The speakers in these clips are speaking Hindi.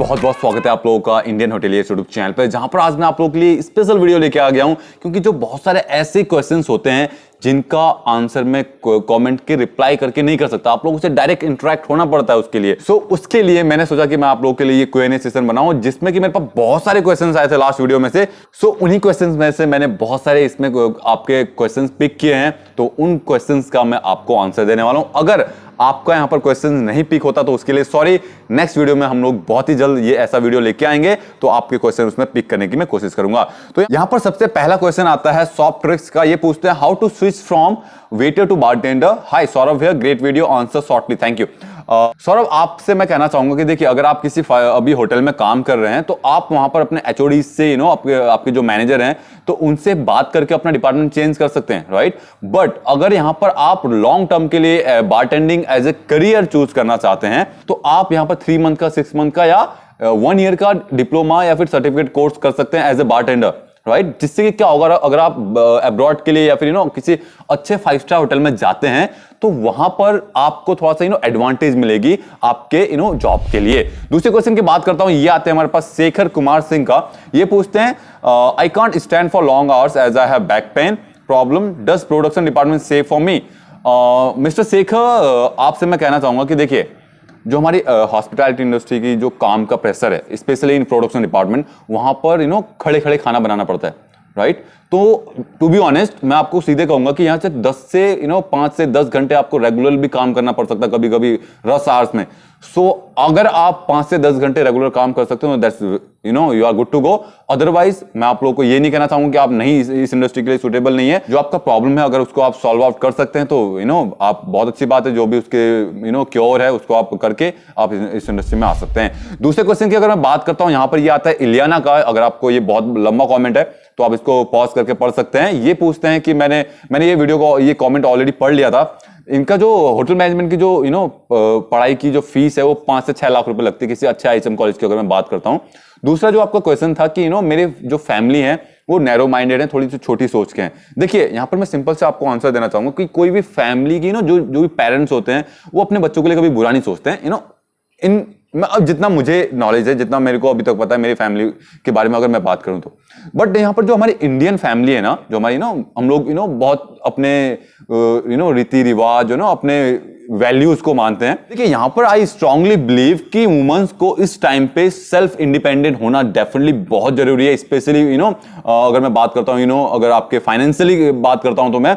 बहुत बहुत स्वागत है आप लोगों का इंडियन होटेलियर्स यूट्यूब चैनल पर, जहां पर आज मैं आप लोगों के लिए स्पेशल वीडियो लेके आ गया हूं। क्योंकि जो बहुत सारे ऐसे क्वेश्चंस होते हैं जिनका आंसर मैं कमेंट के रिप्लाई करके नहीं कर सकता, आप लोगों से डायरेक्ट इंटरेक्ट होना पड़ता है उसके लिए। उसके लिए मैंने सोचा कि मैं आप लोगों के लिए ये Q&A सेशन बनाऊं, जिसमें कि मेरे पास बहुत सारे क्वेश्चंस आए थे लास्ट वीडियो में से। उन्हीं क्वेश्चंस में से मैंने बहुत सारे इसमें आपके क्वेश्चंस पिक किए हैं, तो उन क्वेश्चंस का मैं आपको आंसर देने वाला हूं। अगर आपका यहां पर क्वेश्चन नहीं पिक होता तो उसके लिए सॉरी, नेक्स्ट वीडियो में हम लोग बहुत ही जल्द ये ऐसा वीडियो लेके आएंगे, तो आपके क्वेश्चन उसमें पिक करने की मैं कोशिश करूंगा। तो यहां पर सबसे पहला क्वेश्चन आता है सॉफ्ट ट्रिक्स का। ये पूछते हैं how to switch from waiter to bartender. Hi Saurabh here, great video, answer shortly, thank you. Saurabh, आपसे मैं कहना चाहूंगा कि देखिए, अगर आप किसी अभी होटल में काम कर रहे हैं तो आप वहां पर अपने एचओडी से आपके जो मैनेजर हैं तो उनसे बात करके अपना डिपार्टमेंट चेंज कर सकते हैं, राइट। बट अगर यहां पर आप लॉन्ग टर्म के लिए bartending as a career choose करना चाहते हैं तो आप यहां पर 3 मंथ का, 6 मंथ का या 1 ईयर का डिप्लोमा या फिर सर्टिफिकेट कोर्स कर सकते हैं एज ए बारटेंडर, राइट। जिससे कि क्या होगा, अगर आप अब्रॉड के लिए या फिर किसी अच्छे 5 स्टार होटल में जाते हैं तो वहां पर आपको थोड़ा सा एडवांटेज मिलेगी आपके जॉब के लिए। दूसरे क्वेश्चन की बात करता हूं, ये आते हैं हमारे पास शेखर कुमार सिंह का। ये पूछते हैं I can't stand for long hours as I have back pain problem, does production department save for me. Mister Shekhar, आपसे मैं कहना चाहूंगा कि देखिए, जो हमारी हॉस्पिटैलिटी इंडस्ट्री की जो काम का प्रेशर है, स्पेशली इन प्रोडक्शन डिपार्टमेंट, वहां पर खड़े खड़े खाना बनाना पड़ता है, राइट। तो टू बी ऑनेस्ट मैं आपको सीधे कहूंगा कि यहाँ से 5 से 10 घंटे आपको रेगुलर भी काम करना पड़ सकता है, कभी कभी रश आवर्स में। अगर आप 5 से 10 घंटे रेगुलर काम कर सकते हो that's you are good to go. Otherwise मैं आप लोगों को ये नहीं कहना चाहूंगा कि आप नहीं इस इंडस्ट्री के लिए सुटेबल नहीं है। जो आपका प्रॉब्लम है अगर उसको आप सॉल्व आउट कर सकते हैं तो आप बहुत अच्छी बात है। जो भी उसके क्योर है उसको आप करके आप इस इंडस्ट्री में आ सकते हैं। दूसरे क्वेश्चन की अगर मैं बात करता हूं, यहाँ पर ये आता है इलियाना का। अगर आपको ये बहुत लंबा कॉमेंट है तो आप इसको पॉज करके पढ़ सकते हैं। ये पूछते हैं कि मैंने ये वीडियो को, ये कमेंट ऑलरेडी पढ़ लिया था। इनका जो होटल मैनेजमेंट की जो पढ़ाई की जो फीस है वो 5 से 6 लाख रुपए लगती है किसी अच्छे आईएचएम कॉलेज की, अगर मैं बात करता हूं। दूसरा जो आपका क्वेश्चन था कि मेरे जो फैमिली है वो नैरो माइंडेड है, थोड़ी सी छोटी सोच के हैं। देखिए, यहाँ पर मैं सिंपल से आपको आंसर देना चाहूंगा कि कोई भी फैमिली की जो भी पेरेंट्स होते हैं वो अपने बच्चों के लिए कभी बुरा नहीं सोचते हैं। अब जितना मुझे नॉलेज है, जितना मेरे को अभी तक पता है मेरी फैमिली के बारे में अगर मैं बात करूं तो, बट यहाँ पर जो हमारी इंडियन फैमिली है ना, जो हमारी हम लोग बहुत अपने रीति रिवाज अपने वैल्यूज को मानते हैं। देखिए, यहाँ पर आई स्ट्रांगली बिलीव कि वुमेन्स को इस टाइम पे सेल्फ इंडिपेंडेंट होना डेफिनेटली बहुत जरूरी है। स्पेशली अगर मैं बात करता हूँ अगर आपके फाइनेंशियली बात करता हूं तो मैं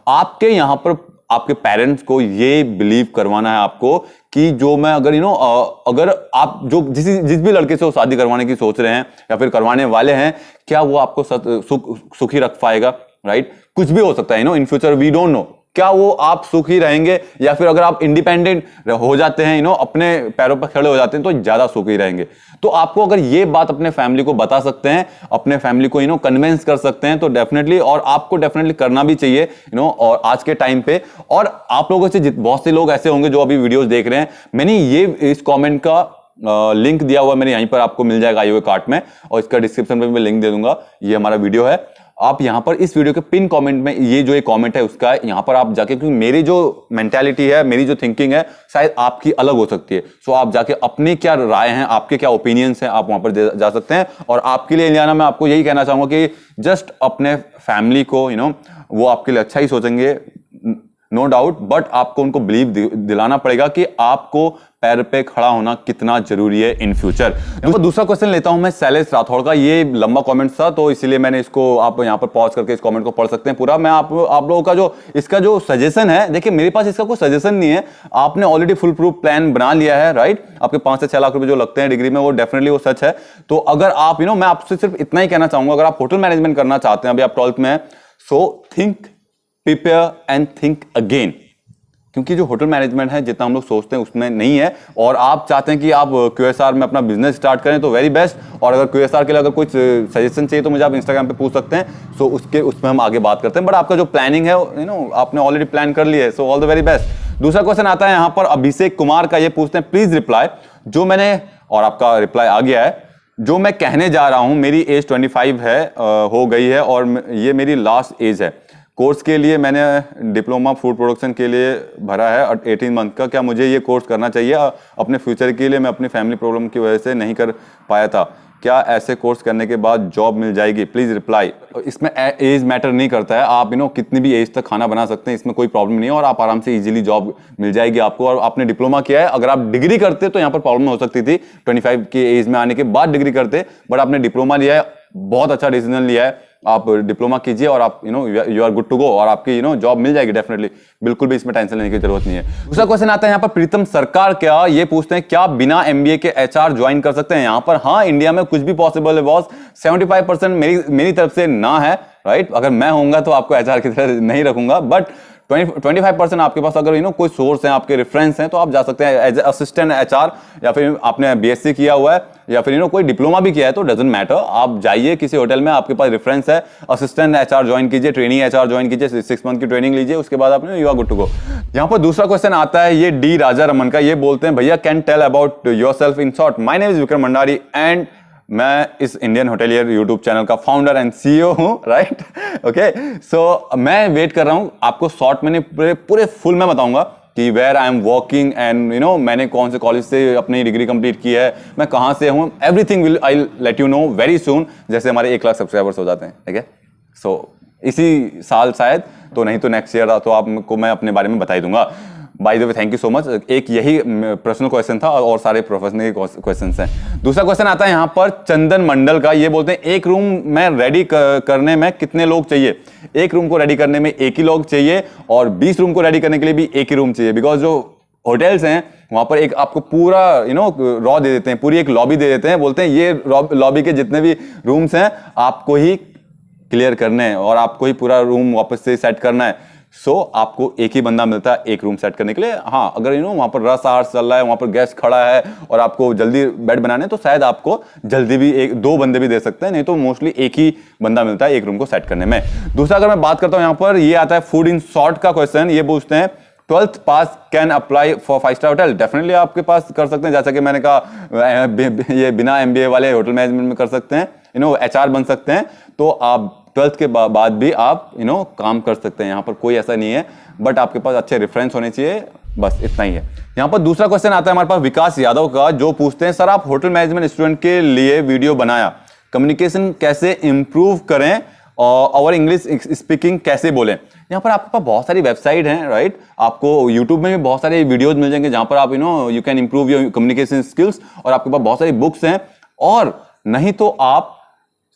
आपके यहाँ पर आपके पेरेंट्स को ये बिलीव करवाना है आपको कि जो मैं अगर आप जो जिस भी लड़के से वो शादी करवाने की सोच रहे हैं या फिर करवाने वाले हैं, क्या वो आपको सुखी रख पाएगा, राइट। कुछ भी हो सकता है in future, we don't know क्या वो आप सुखी रहेंगे, या फिर अगर आप इंडिपेंडेंट हो जाते हैं अपने पैरों पर खड़े हो जाते हैं तो ज्यादा सुखी रहेंगे। तो आपको अगर ये बात अपने फैमिली को बता सकते हैं, अपने फैमिली को कन्विंस कर सकते हैं तो डेफिनेटली, और आपको डेफिनेटली करना भी चाहिए और आज के टाइम पे। और आप लोगों से बहुत से लोग ऐसे होंगे जो अभी वीडियोस देख रहे हैं, मैंने ये इस कॉमेंट का लिंक दिया हुआ, मेरे यहीं पर आपको मिल जाएगा आई हुए कार्ड में, और इसका डिस्क्रिप्शन में मैं लिंक दे दूंगा। ये हमारा वीडियो है, आप यहां पर इस वीडियो के पिन कमेंट में ये जो एक कमेंट है उसका यहां पर आप जाके, क्योंकि मेरी जो मेंटालिटी है, मेरी जो थिंकिंग है शायद आपकी अलग हो सकती है, सो आप जाके अपनी क्या राय हैं, आपके क्या ओपिनियंस हैं, आप वहां पर जा सकते हैं। और आपके लिए इलियाना, मैं आपको यही कहना चाहूंगा कि जस्ट अपने फैमिली को वो आपके लिए अच्छा ही सोचेंगे, नो डाउट, बट आपको उनको बिलीव दिलाना पड़ेगा कि आपको पैर पे खड़ा होना कितना जरूरी है इन फ्यूचर। तो दूसरा क्वेश्चन लेता हूं मैं शैलेश राठौड़ का। ये लंबा कमेंट था तो इसीलिए मैंने इसको, आप यहां पर पॉज करके इस कमेंट को पढ़ सकते हैं पूरा। मैं आप लोगों का इसका जो सजेशन है, देखिए मेरे पास इसका कोई सजेशन नहीं है, आपने ऑलरेडी फुल प्रूफ प्लान बना लिया है, राइट। आपके 5 से 6 लाख रुपए जो लगते हैं डिग्री में, वो डेफिनेटली वो सच है। तो अगर आप मैं आपसे सिर्फ इतना ही कहना चाहूंगा, अगर आप होटल मैनेजमेंट करना चाहते हैं, अभी आप 12th में है, so think, prepare and think again. क्योंकि जो होटल मैनेजमेंट है जितना हम लोग सोचते हैं उसमें नहीं है, और आप चाहते हैं कि आप QSR में अपना बिजनेस स्टार्ट करें तो वेरी बेस्ट। और अगर QSR के लिए अगर कुछ सजेशन चाहिए तो मुझे आप इंस्टाग्राम पे पूछ सकते हैं, सो उसमें हम आगे बात करते हैं। बट आपका जो प्लानिंग है आपने ऑलरेडी प्लान कर लिया है, so all the very best. दूसरा क्वेश्चन आता है यहाँ पर अभिषेक कुमार का। ये पूछते हैं प्लीज रिप्लाई, जो मैंने, और आपका रिप्लाई आ गया है, जो मैं कहने जा रहा हूँ, मेरी एज 25 है, हो गई है और ये मेरी लास्ट एज है। कोर्स के लिए मैंने डिप्लोमा फूड प्रोडक्शन के लिए भरा है 18 मंथ का, क्या मुझे ये कोर्स करना चाहिए? अपने फ्यूचर के लिए मैं अपनी फैमिली प्रॉब्लम की वजह से नहीं कर पाया था, क्या ऐसे कोर्स करने के बाद जॉब मिल जाएगी? Please reply. इसमें एज मैटर नहीं करता है, आप कितनी भी एज तक खाना बना सकते हैं, इसमें कोई प्रॉब्लम नहीं है और आप आराम से इजीली जॉब मिल जाएगी आपको। और आपने डिप्लोमा किया है, अगर आप डिग्री करते तो यहाँ पर प्रॉब्लम हो सकती थी 25 की एज में आने के बाद डिग्री करते, बट आपने डिप्लोमा लिया है, बहुत अच्छा डिसीजन लिया है। आप डिप्लोमा कीजिए और आप you are good to go और आपकी जॉब मिल जाएगी डेफिनेटली, बिल्कुल भी इसमें टेंशन लेने की जरूरत नहीं है। दूसरा क्वेश्चन आता है यहाँ पर प्रीतम सरकार, क्या ये पूछते हैं क्या बिना एमबीए के एचआर ज्वाइन कर सकते हैं? यहाँ पर हाँ, इंडिया में कुछ भी पॉसिबल है बॉस। 75% मेरी तरफ से ना है, राइट। अगर मैं होऊंगा तो आपको एचआर की तरह नहीं रखूंगा, बट 25% आपके पास अगर कोई सोर्स है, आपके रेफरेंस हैं, तो आप जा सकते हैं एज असिस्टेंट एचआर, या फिर आपने बीएससी किया हुआ है या फिर कोई डिप्लोमा भी किया है तो डजंट मैटर, आप जाइए किसी होटल में, आपके पास रेफरेंस है, असिस्टेंट एचआर ज्वाइन कीजिए, ट्रेनिंग एचआर ज्वाइन कीजिए, 6 मंथ की ट्रेनिंग लीजिए, उसके बाद आप you are good to go. यहाँ पर दूसरा क्वेश्चन आता है ये डी राजा रमन का, ये बोलते हैं भैया can tell about yourself in short. My name is Vikram Bhandari and मैं इस इंडियन होटेलियर यूट्यूब चैनल का फाउंडर एंड सीईओ हूं, राइट। ओके, सो मैं वेट कर रहा हूं, आपको शॉर्ट में पूरे फुल में बताऊंगा कि where I am working and मैंने कौन से कॉलेज से अपनी डिग्री कंप्लीट की है, मैं कहां से हूं, everything will I let you know very soon, जैसे हमारे 1 लाख सब्सक्राइबर्स हो जाते हैं, ठीक है। सो इसी साल शायद, तो नहीं तो नेक्स्ट ईयर, तो आपको मैं अपने बारे में बता ही दूंगा। By the way thank you so much. एक यही पर्सनल क्वेश्चन था और सारे प्रोफेशनल क्वेश्चंस हैं। दूसरा क्वेश्चन आता है यहाँ पर चंदन मंडल का, ये बोलते हैं एक रूम में रेडी करने में कितने लोग चाहिए? एक रूम को रेडी करने में एक ही लोग चाहिए और 20 रूम को रेडी करने के लिए भी एक ही रूम चाहिए, बिकॉज जो होटल्स हैं वहां पर एक आपको पूरा रॉ दे देते हैं, पूरी एक लॉबी दे देते हैं, बोलते हैं ये लॉबी के जितने भी रूम्स हैं आपको ही क्लियर करने हैं और आपको ही पूरा रूम वापस से सेट करना है। सो आपको एक ही बंदा मिलता है एक रूम सेट करने के लिए। हाँ, अगर वहां पर रस आवर्स चल रहा है, वहां पर गेस्ट खड़ा है और आपको जल्दी बेड बनाने, तो शायद आपको जल्दी भी 1-2 बंदे भी दे सकते हैं, नहीं तो मोस्टली एक ही बंदा मिलता है एक रूम को सेट करने में। दूसरा अगर मैं बात करता हूं यहाँ पर, ये आता है फूड इन शॉर्ट का क्वेश्चन, ये पूछते हैं 12th pass can apply for 5 star hotel? Definitely आपके पास कर सकते हैं, जैसा कि मैंने कहा ये बिना एमबीए वाले होटल मैनेजमेंट में कर सकते हैं, एचआर बन सकते हैं, तो आप 12th के बाद भी आप काम कर सकते हैं, यहाँ पर कोई ऐसा नहीं है, बट आपके पास अच्छे रेफरेंस होने चाहिए, बस इतना ही है। यहाँ पर दूसरा क्वेश्चन आता है हमारे पास विकास यादव का, जो पूछते हैं सर आप होटल मैनेजमेंट स्टूडेंट के लिए वीडियो बनाया, कम्युनिकेशन कैसे इंप्रूव करें और इंग्लिश स्पीकिंग कैसे बोलें? यहाँ पर आपके पास बहुत सारी वेबसाइट हैं, राइट। आपको यूट्यूब में भी बहुत सारे वीडियोज मिल जाएंगे जहाँ पर आप you can improve your communication skills, और आपके पास बहुत सारी बुक्स हैं, और नहीं तो आप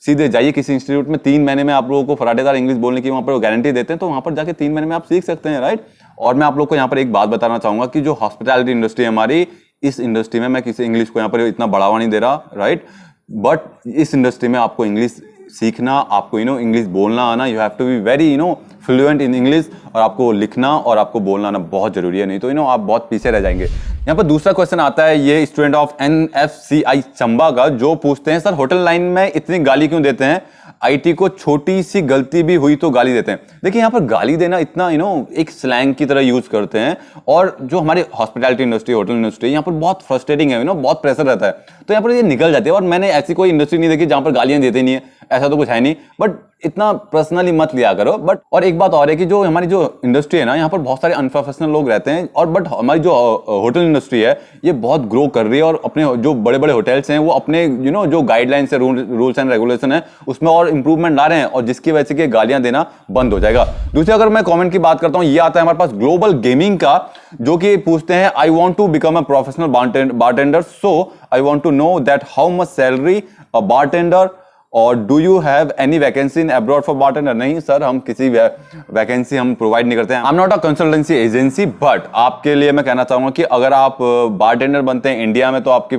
सीधे जाइए किसी इंस्टीट्यूट में, 3 महीने में आप लोगों को फराटेदार इंग्लिश बोलने की वहां पर गारंटी देते हैं, तो वहां पर जाके 3 महीने में आप सीख सकते हैं, राइट। और मैं आप लोग को यहाँ पर एक बात बताना चाहूंगा कि जो हॉस्पिटैलिटी इंडस्ट्री है हमारी, इस इंडस्ट्री में मैं किसी इंग्लिश को यहाँ पर इतना बढ़ावा नहीं दे रहा, राइट, बट इस इंडस्ट्री में आपको इंग्लिश सीखना, आपको इंग्लिश बोलना आना, you have to be very fluent in English, और आपको लिखना और आपको बोलना आना बहुत जरूरी है, नहीं तो आप बहुत पीछे रह जाएंगे। यहाँ पर दूसरा क्वेश्चन आता है ये स्टूडेंट ऑफ एनएफसीआई चंबा का, जो पूछते हैं सर होटल लाइन में इतनी गाली क्यों देते हैं? आईटी को छोटी सी गलती भी हुई तो गाली देते हैं। देखिए यहाँ पर गाली देना इतना एक स्लैंग की तरह यूज करते हैं, और जो हमारे हॉस्पिटैलिटी इंडस्ट्री, होटल इंडस्ट्री, यहाँ पर बहुत फ्रस्ट्रेटिंग है, बहुत प्रेशर रहता है, तो यहाँ पर ये निकल जाती है। और मैंने ऐसी कोई इंडस्ट्री नहीं देखी जहाँ पर गालियां देते नहीं है, ऐसा तो कुछ है नहीं, बट इतना पर्सनली मत लिया करो। बट और एक बात और है कि जो हमारी जो इंडस्ट्री है ना, यहाँ पर बहुत सारे अनप्रोफेशनल लोग रहते हैं, और बट हमारी जो होटल इंडस्ट्री है ये बहुत ग्रो कर रही है, और अपने जो बड़े बड़े होटल्स हैं वो अपने जो गाइडलाइंस है, रूल्स एंड रेगुलेशन है, उसमें और इंप्रूवमेंट ला रहे हैं, और जिसकी वजह से कि गालियां देना बंद हो जाएगा। दूसरे अगर मैं कमेंट की बात करता हूं, ये आता है हमारे पास ग्लोबल गेमिंग का, जो कि पूछते हैं I want to become a professional bartender, so I want to know that how much salary a bartender, और do you have any vacancy in abroad for bartender? नहीं सर, हम किसी वैकेंसी हम प्रोवाइड नहीं करते हैं। I am not a consultancy agency, but आपके लिए मैं कहना चाहूंगा कि अगर आप बारटेंडर बनते हैं इंडिया में, तो आपकी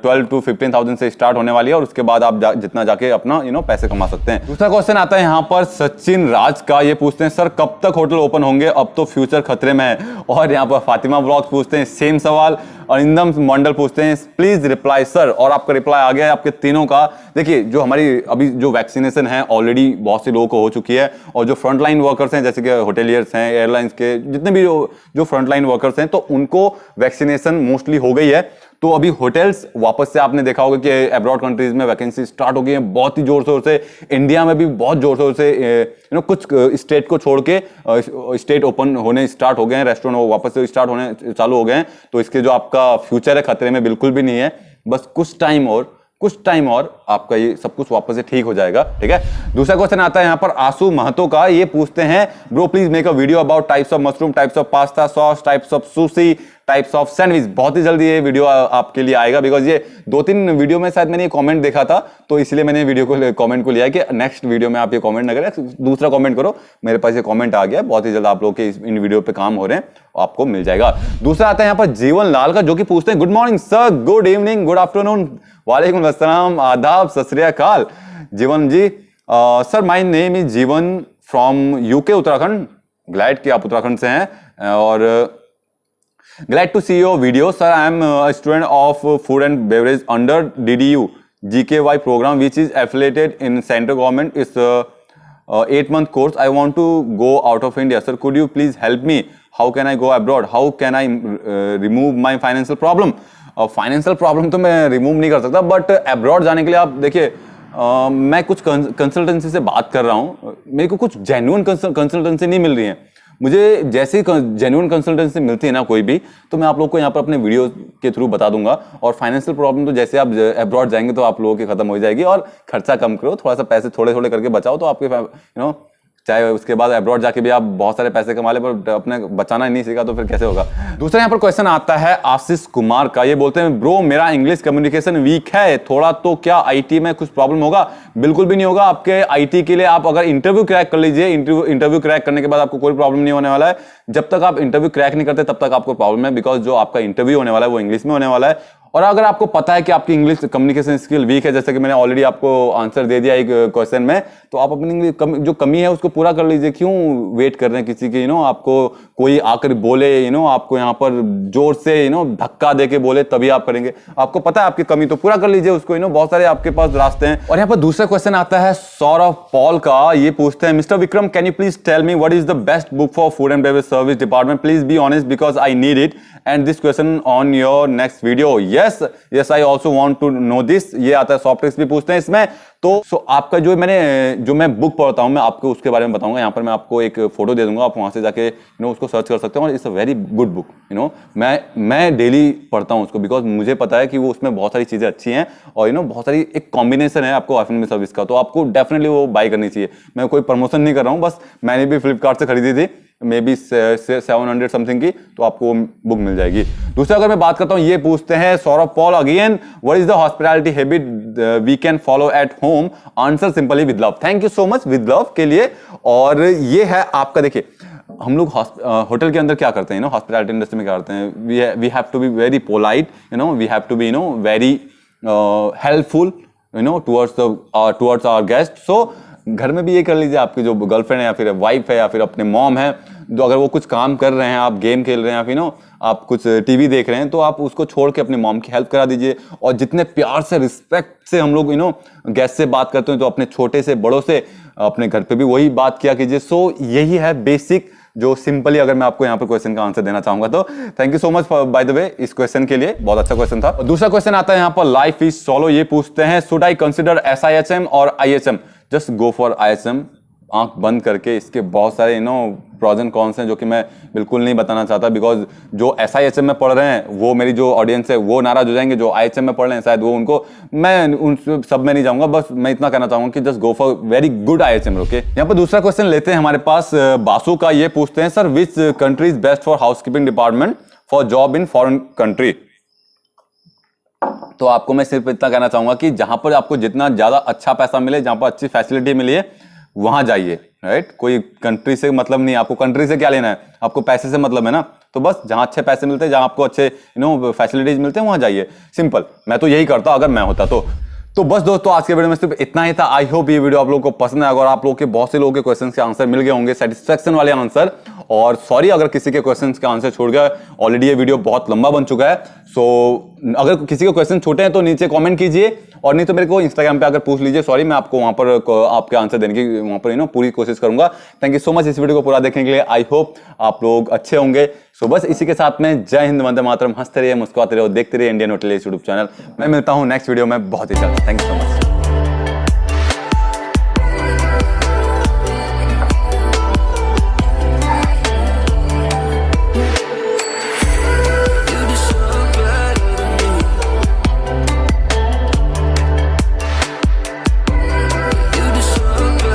12 to 15,000 से स्टार्ट होने वाली है, और उसके बाद आप जितना जाके अपना पैसे कमा सकते हैं। दूसरा क्वेश्चन आता है यहाँ पर सचिन राज का, ये पूछते हैं सर कब तक होटल ओपन होंगे, अब तो फ्यूचर खतरे में है। और यहाँ पर फातिमा ब्लॉग पूछते हैं सेम सवाल, अरिंदम मंडल पूछते हैं प्लीज रिप्लाई सर, और आपका रिप्लाई आ गया है आपके तीनों का। देखिए जो हमारी अभी जो वैक्सीनेशन है ऑलरेडी बहुत से लोगों को हो चुकी है, और जो फ्रंटलाइन वर्कर्स हैं जैसे कि होटेलियर्स हैं, एयरलाइंस के जितने भी जो फ्रंटलाइन वर्कर्स हैं, तो उनको वैक्सीनेशन मोस्टली हो गई है। तो अभी होटल्स वापस से आपने देखा होगा कि अब्रॉड कंट्रीज में वैकेंसी स्टार्ट हो गई है बहुत ही जोर शोर से। इंडिया में भी बहुत जोर शोर से कुछ स्टेट को छोड़ के स्टेट ओपन होने स्टार्ट हो गए हैं, रेस्टोरेंट वापस से स्टार्ट होने चालू हो गए हैं। तो इसके जो आपका फ्यूचर है खतरे में बिल्कुल भी नहीं है, बस कुछ टाइम और आपका ये सब कुछ वापस से ठीक हो जाएगा, ठीक है। दूसरा क्वेश्चन आता है यहाँ पर आशु महतो का। ये पूछते हैं bro please make a video about types of mushroom, types of pasta sauce, types of sushi, types of sandwich. बहुत ही जल्दी ये वीडियो आपके लिए आएगा, बिकॉज ये 2-3 वीडियो में शायद मैंने ये कमेंट देखा था, तो इसलिए मैंने वीडियो को कमेंट को लिया कि नेक्स्ट वीडियो में आप ये कमेंट ना करें, दूसरा कमेंट करो। मेरे पास ये कमेंट आ गया, बहुत ही जल्द आप लोग के इन वीडियो पे काम हो रहे हैं, आपको मिल जाएगा। दूसरा आता है यहाँ पर जीवन लाल का, जो कि पूछते हैं good morning sir, good evening, good afternoon, वालेकुम अस्सलाम, आदाब, सत श्री अकाल। जीवन जी, सर माय नेम इज जीवन फ्रॉम यूके उत्तराखंड। ग्लैड कि आप उत्तराखंड से हैं और glad to see your video sir. I am a student of food and beverage under DDU GKY program which is affiliated in central government. It's 8-month course. I want to go out of India sir, could you please help me? How can I go abroad? How can I remove my financial problem? Financial problem तो मैं रिमूव नहीं कर सकता, बट अब्रॉड जाने के लिए आप देखिए मैं कुछ कंसल्टेंसी से बात कर रहा हूँ, मेरे को कुछ जेन्युइन कंसल्टेंसी नहीं मिल रही है। मुझे जैसे ही जेन्युइन कंसल्टेंसी मिलती है ना कोई भी, तो मैं आप लोगों को यहाँ पर अपने वीडियो के थ्रू बता दूंगा। और फाइनेंशियल प्रॉब्लम तो जैसे आप अब्रॉड जाएंगे तो आप लोगों की खत्म हो जाएगी। और खर्चा कम करो, थोड़ा सा पैसे थोड़े थोड़े करके बचाओ, तो आपके चाहे उसके बाद अब्रॉड जाके भी आप बहुत सारे पैसे कमा ले, पर अपने बचाना ही नहीं सीखा तो फिर कैसे होगा। दूसरा यहाँ पर क्वेश्चन आता है आशीष कुमार का। ये बोलते हैं ब्रो मेरा इंग्लिश कम्युनिकेशन वीक है थोड़ा, तो क्या आईटी में कुछ प्रॉब्लम होगा? बिल्कुल भी नहीं होगा। आपके आईटी के लिए आप अगर इंटरव्यू क्रैक कर लीजिए, इंटरव्यू क्रैक करने के बाद आपको कोई प्रॉब्लम नहीं होने वाला है। जब तक आप इंटरव्यू क्रैक नहीं करते तब तक आपको प्रॉब्लम है, बिकॉज जो आपका इंटरव्यू होने वाला है वो इंग्लिश में होने वाला है। और अगर आपको पता है कि आपकी इंग्लिश कम्युनिकेशन स्किल वीक है, जैसे कि मैंने ऑलरेडी आपको आंसर दे दिया एक क्वेश्चन में, तो आप अपनी जो कमी है उसको पूरा कर लीजिए। क्यों वेट कर रहे हैं किसी की आपको कोई आकर बोले आपको यहाँ पर जोर से धक्का दे के बोले तभी आप करेंगे? आपको पता है आपकी कमी, तो पूरा कर लीजिए उसको। बहुत सारे आपके पास रास्ते हैं। और यहाँ पर दूसरा क्वेश्चन आता है सौरभ पॉल का। ये पूछते हैं mister Vikram can you please tell me what is the best book for food and beverage service department? Please be honest because I need it and this question on your next video. Yes I also want to know this. ये आता है सॉफ्ट ट्रिक्स भी पूछते हैं इसमें। तो आपका जो मैं बुक पढ़ता हूं, मैं आपको उसके बारे में बताऊंगा। यहाँ पर मैं आपको एक फोटो दे दूंगा, आप वहां से जाके उसको सर्च कर सकते हो। और it's a very good book. मैं डेली पढ़ता हूँ उसको, बिकॉज मुझे पता है कि वो उसमें बहुत सारी चीजें अच्छी हैं और बहुत सारी एक कॉम्बिनेशन है आपको एफ&बी सर्विस का, तो आपको डेफिनेटली वो बाय करनी चाहिए। मैं कोई प्रमोशन नहीं कर रहा हूँ, बस मैंने भी फ्लिपकार्ट से खरीदी थी, मे बी 700 समथिंग की, तो आपको बुक मिल जाएगी। दूसरा अगर मैं बात करता हूं, ये पूछते हैं Saurabh Paul again what is the hospitality habit we can follow at home? Answer simply with love. Thank you so much with love के लिए। और ये है आपका, देखिए हम लोग होटल के अंदर क्या करते हैं, हॉस्पिटैलिटी इंडस्ट्री में क्या करते हैं, we have to be very polite, we have to be very helpful towards our guest. So घर में भी ये कर लीजिए, आपकी जो गर्लफ्रेंड है या फिर वाइफ है या फिर अपने मॉम है, जो अगर वो कुछ काम कर रहे हैं, आप गेम खेल रहे हैं या फिर आप कुछ टीवी देख रहे हैं, तो आप उसको छोड़ के अपने मॉम की हेल्प करा दीजिए। और जितने प्यार से रिस्पेक्ट से हम लोग गेस्ट से बात करते हैं, तो अपने छोटे से बड़ों से अपने घर पे भी वही बात किया कीजिए। सो यही है बेसिक, जो सिंपली अगर मैं आपको यहाँ पर क्वेश्चन का आंसर देना चाहूंगा। तो thank you so much by the way इस क्वेश्चन के लिए, बहुत अच्छा क्वेश्चन था। दूसरा क्वेश्चन आता है यहाँ पर लाइफ इज सोलो। ये पूछते हैं शुड आई कंसिडर SIHM और IHM? Just go for IHM, आंख बंद करके। इसके बहुत सारे प्रॉज एंड कॉन्स हैं जो कि मैं बिल्कुल नहीं बताना चाहता, बिकॉज जो SIHM में पढ़ रहे हैं वो मेरी जो ऑडियंस है वो नाराज हो जाएंगे, जो IHM में पढ़ रहे हैं शायद वो उनको, मैं उन सब में नहीं जाऊंगा। बस मैं इतना कहना चाहूंगा कि just go for very good IHM। Okay, यहाँ पर दूसरा क्वेश्चन लेते हैं हमारे पास बासु का। ये पूछते हैं sir which country is best for housekeeping department for job in foreign country? तो आपको मैं सिर्फ इतना कहना चाहूंगा कि जहां पर आपको जितना ज्यादा अच्छा पैसा मिले, जहां पर अच्छी फैसिलिटी मिली है, वहां जाइए। राइट, कोई कंट्री से मतलब नहीं, आपको कंट्री से क्या लेना है, आपको पैसे से मतलब है ना। तो बस जहां अच्छे पैसे मिलते हैं, जहां आपको अच्छे फैसिलिटीज मिलते हैं, वहां जाइए। सिंपल, मैं तो यही करता अगर मैं होता तो बस दोस्तों आज के वीडियो में सिर्फ इतना ही था। आई होप ये वीडियो आप लोगों को पसंद आएगा और आप लोगों के बहुत से लोगों के क्वेश्चन के आंसर मिल गए होंगे, सेटिस्फेक्शन वाले आंसर। और सॉरी अगर किसी के क्वेश्चंस का आंसर छोड़ गया, ऑलरेडी ये वीडियो बहुत लंबा बन चुका है। सो अगर किसी के क्वेश्चन छोटे हैं तो नीचे कमेंट कीजिए, और नहीं तो मेरे को इंस्टाग्राम पे आकर पूछ लीजिए। सॉरी, मैं आपको वहां पर आपके आंसर देने की वहां पर पूरी कोशिश करूंगा। थैंक यू सो मच इस वीडियो को पूरा देखने के लिए। आई होप आप लोग अच्छे होंगे। सो बस इसी के साथ में जय हिंद, वंदे मातरम। हंसते रहिए, मुस्कुराते रहो, देखते रहिए इंडियन होटलियर्स यूट्यूब चैनल। मैं मिलता हूं नेक्स्ट वीडियो में बहुत ही जल्द। Thank you so much.